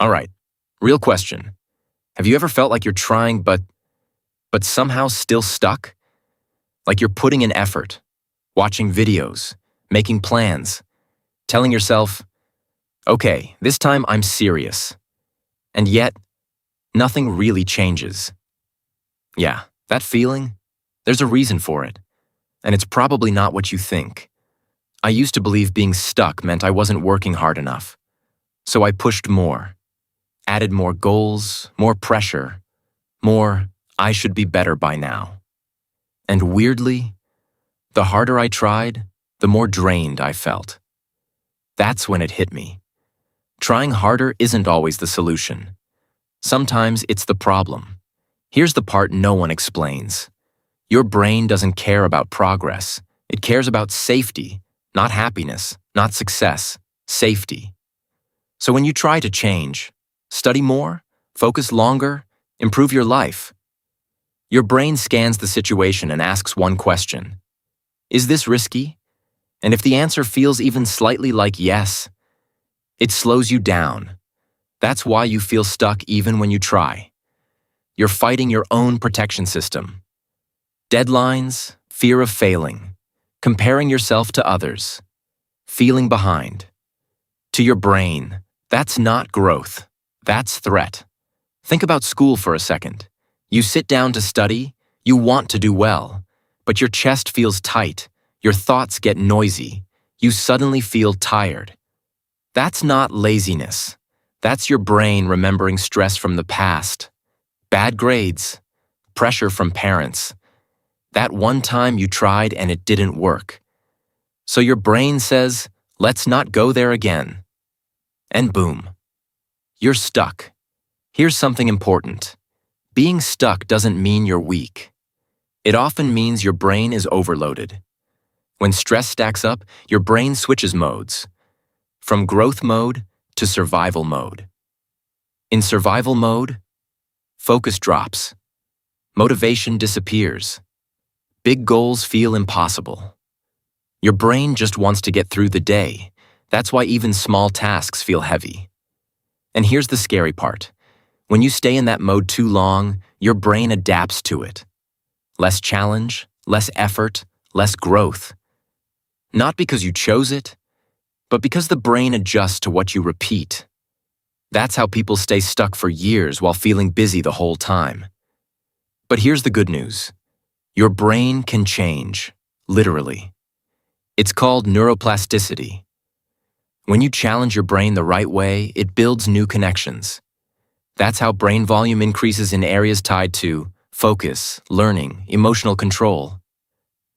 All right, real question. Have you ever felt like you're trying but somehow still stuck? Like you're putting in effort, watching videos, making plans, telling yourself, okay, this time I'm serious. And yet, nothing really changes. Yeah, that feeling, there's a reason for it. And it's probably not what you think. I used to believe being stuck meant I wasn't working hard enough. So I pushed more, added more goals, more pressure, more, I should be better by now. And weirdly, the harder I tried, the more drained I felt. That's when it hit me. Trying harder isn't always the solution. Sometimes it's the problem. Here's the part no one explains. Your brain doesn't care about progress. It cares about safety, not happiness, not success, safety. So when you try to change, study more, focus longer, improve your life, your brain scans the situation and asks one question. Is this risky? And if the answer feels even slightly like yes, it slows you down. That's why you feel stuck even when you try. You're fighting your own protection system. Deadlines, fear of failing, comparing yourself to others, feeling behind. To your brain, that's not growth. That's threat. Think about school for a second. You sit down to study, you want to do well, but your chest feels tight, your thoughts get noisy, you suddenly feel tired. That's not laziness. That's your brain remembering stress from the past, bad grades, pressure from parents, that one time you tried and it didn't work. So your brain says, let's not go there again. And boom, you're stuck. Here's something important. Being stuck doesn't mean you're weak. It often means your brain is overloaded. When stress stacks up, your brain switches modes, from growth mode to survival mode. In survival mode, focus drops. Motivation disappears. Big goals feel impossible. Your brain just wants to get through the day. That's why even small tasks feel heavy. And here's the scary part. When you stay in that mode too long, your brain adapts to it. Less challenge, less effort, less growth. Not because you chose it, but because the brain adjusts to what you repeat. That's how people stay stuck for years while feeling busy the whole time. But here's the good news. Your brain can change, literally. It's called neuroplasticity. When you challenge your brain the right way, it builds new connections. That's how brain volume increases in areas tied to focus, learning, emotional control.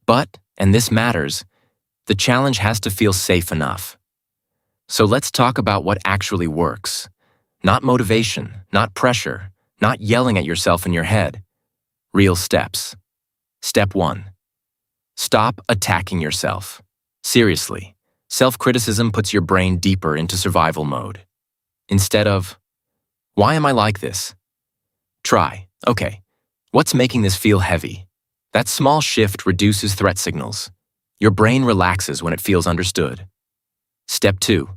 But, and this matters, the challenge has to feel safe enough. So let's talk about what actually works. Not motivation, not pressure, not yelling at yourself in your head. Real steps. Step 1. Stop attacking yourself. Seriously, self-criticism puts your brain deeper into survival mode. Instead of, why am I like this? Try, okay, what's making this feel heavy? That small shift reduces threat signals. Your brain relaxes when it feels understood. Step 2.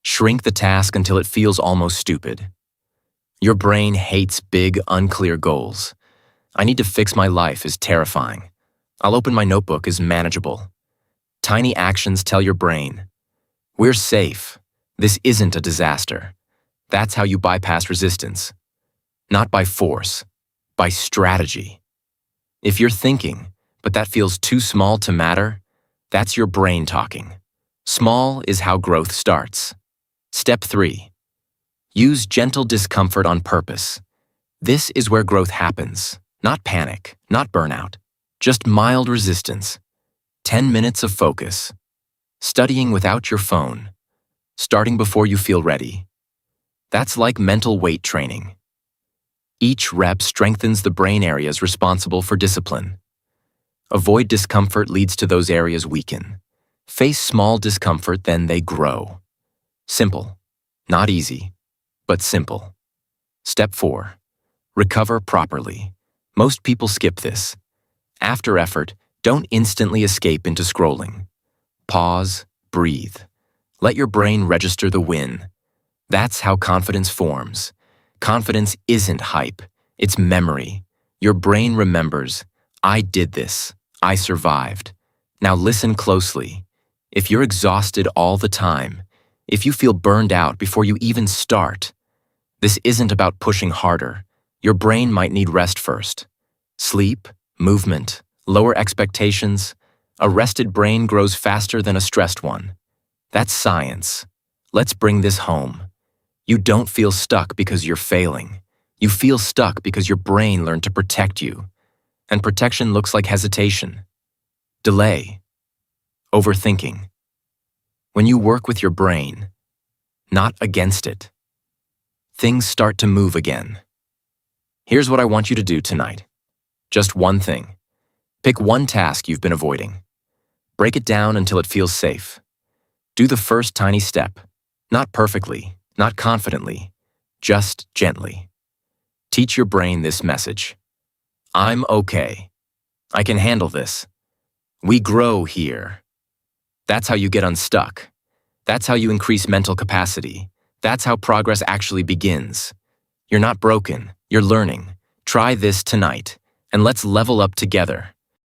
Shrink the task until it feels almost stupid. Your brain hates big, unclear goals. I need to fix my life is terrifying. I'll open my notebook is manageable. Tiny actions tell your brain, we're safe. This isn't a disaster. That's how you bypass resistance. Not by force, by strategy. If you're thinking, but that feels too small to matter, that's your brain talking. Small is how growth starts. Step 3. Use gentle discomfort on purpose. This is where growth happens. Not panic, not burnout. Just mild resistance. 10 minutes of focus. Studying without your phone. Starting before you feel ready. That's like mental weight training. Each rep strengthens the brain areas responsible for discipline. Avoid discomfort leads to those areas weaken. Face small discomfort, then they grow. Simple. Not easy, but simple. Step 4. Recover properly. Most people skip this. After effort, don't instantly escape into scrolling. Pause, breathe. Let your brain register the win. That's how confidence forms. Confidence isn't hype, it's memory. Your brain remembers, I did this, I survived. Now listen closely. If you're exhausted all the time, if you feel burned out before you even start, this isn't about pushing harder. Your brain might need rest first. Sleep, movement, lower expectations. A rested brain grows faster than a stressed one. That's science. Let's bring this home. You don't feel stuck because you're failing. You feel stuck because your brain learned to protect you. And protection looks like hesitation, delay, overthinking. When you work with your brain, not against it, things start to move again. Here's what I want you to do tonight. Just one thing. Pick one task you've been avoiding. Break it down until it feels safe. Do the first tiny step. Not perfectly, not confidently, just gently. Teach your brain this message. I'm okay. I can handle this. We grow here. That's how you get unstuck. That's how you increase mental capacity. That's how progress actually begins. You're not broken. You're learning. Try this tonight, and let's level up together.